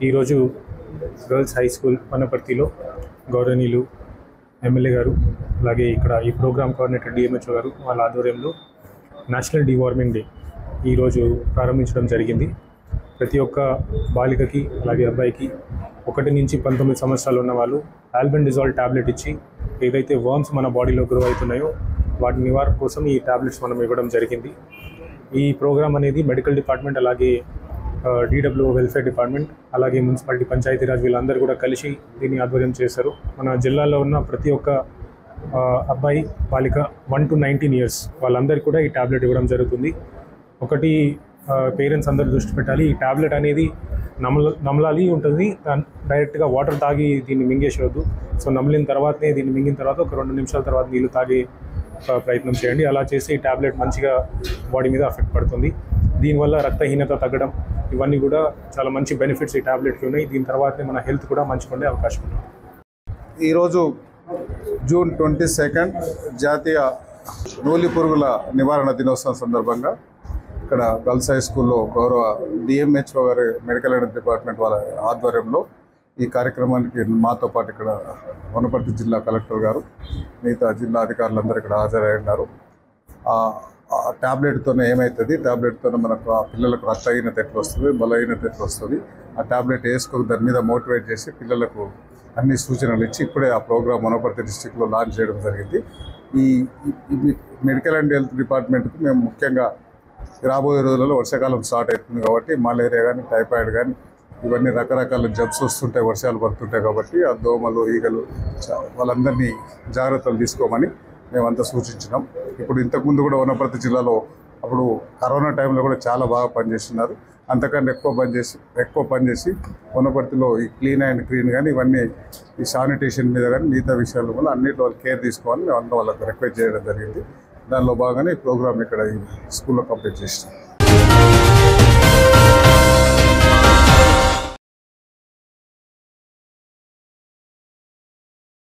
ఈరోజు girls high school వనపర్తిలో గౌరవనీయులు MLA గారు అలాగే ఇక్కడ ఈ ప్రోగ్రామ్ కోఆర్డినేటర్ డిఎంహెచ్ఓ గారు వాళ్ళ ఆధ్వర్యంలో నేషనల్ డీవార్మింగ్ డే ఈరోజు ప్రారంభించడం జరిగింది. ప్రతి ఒక్క బాలికకి అలాగే అబ్బాయికి 1 నుంచి 19 సంవత్సరాలు ఉన్న వాళ్ళు ఆల్బెండిజాల్ టాబ్లెట్ ఇచ్చి ఏదైతే వర్మ్స్ మన బాడీలో గ్రో అవుతున్నాయో వాటి నివారణ కోసం ఈ టాబ్లెట్స్ మనం ఇవ్వడం జరిగింది. ఈ ప్రోగ్రామ్ అనేది మెడికల్ డిపార్ట్మెంట్ అలాగే DWO వెల్ఫేర్ డిపార్ట్మెంట్ అలాగే మున్సిపాలిటీ పంచాయతీరాజ్ వీళ్ళందరూ కూడా కలిసి దీన్ని ఆధ్వర్యం చేశారు. మన జిల్లాలో ఉన్న ప్రతి ఒక్క అబ్బాయి బాలిక 1 to 19 years వాళ్ళందరికీ కూడా ఈ టాబ్లెట్ ఇవ్వడం జరుగుతుంది. ఒకటి పేరెంట్స్ అందరూ దృష్టి పెట్టాలి. ఈ టాబ్లెట్ అనేది నమలాలి ఉంటుంది, డైరెక్ట్గా వాటర్ తాగి దీన్ని మింగేసేవద్దు. సో నమిలిన తర్వాతనే దీన్ని మింగిన తర్వాత ఒక 2 నిమిషాల తర్వాత నీళ్ళు తాగే ప్రయత్నం చేయండి. అలా చేస్తే ఈ టాబ్లెట్ మంచిగా బాడీ మీద ఎఫెక్ట్ పడుతుంది. దీనివల్ల రక్తహీనత తగ్గడం ఇవన్నీ కూడా చాలా మంచి బెనిఫిట్స్ ఈ టాబ్లెట్కి ఉన్నాయి. దీని తర్వాతనే మన హెల్త్ కూడా మంచిగా ఉండే అవకాశం ఉంది. ఈరోజు జూన్ 22 జాతీయ నూలి పురుగుల నివారణ దినోత్సవం సందర్భంగా ఇక్కడ గర్ల్స్ హై స్కూల్లో గౌరవ డిఎంహెచ్ఓ గారి మెడికల్ అండ్ డిపార్ట్మెంట్ వాళ్ళ ఆధ్వర్యంలో ఈ కార్యక్రమానికి మాతో పాటు ఇక్కడ వనపర్తి జిల్లా కలెక్టర్ గారు మిగతా జిల్లా అధికారులందరూ ఇక్కడ హాజరై ఉన్నారు. టాబ్లెట్తోనే ఏమవుతుంది, టాబ్లెట్తోనే మనకు ఆ పిల్లలకు రక్తహీనత ఎట్లా వస్తుంది, బలహీనత ఎట్లా వస్తుంది, ఆ టాబ్లెట్ వేసుకో దాని మీద మోటివేట్ చేసి పిల్లలకు అన్ని సూచనలు ఇచ్చి ఇప్పుడే ఆ ప్రోగ్రామ్ వనపర్తి డిస్టిక్లో లాంచ్ చేయడం జరిగింది. ఈ మెడికల్ అండ్ హెల్త్ డిపార్ట్మెంట్కి మేము ముఖ్యంగా రాబోయే రోజులలో వర్షాకాలం స్టార్ట్ అవుతుంది కాబట్టి మలేరియా కానీ టైఫాయిడ్ కానీ ఇవన్నీ రకరకాల జబ్స్ వస్తుంటాయి, వర్షాలు పడుతుంటాయి కాబట్టి ఆ దోమలు ఈగలు వాళ్ళందరినీ జాగ్రత్తలు తీసుకోమని మేమంతా సూచించినాం. ఇప్పుడు ఇంతకుముందు కూడా వనపర్తి జిల్లాలో అప్పుడు కరోనా టైంలో కూడా చాలా బాగా పనిచేస్తున్నారు. అంతకంటే ఎక్కువ పనిచేసి వనపర్తిలో ఈ క్లీన్ అండ్ క్లీన్ కానీ ఇవన్నీ ఈ శానిటేషన్ మీద కానీ మిగతా విషయాల వల్ల అన్నింటి వాళ్ళు కేర్ తీసుకోవాలని మేము వాళ్ళకి రిక్వెస్ట్ చేయడం జరిగింది. దానిలో భాగంగానే ఈ ప్రోగ్రామ్ ఇక్కడ ఈ స్కూల్లో కంప్లీట్ చేసినాం.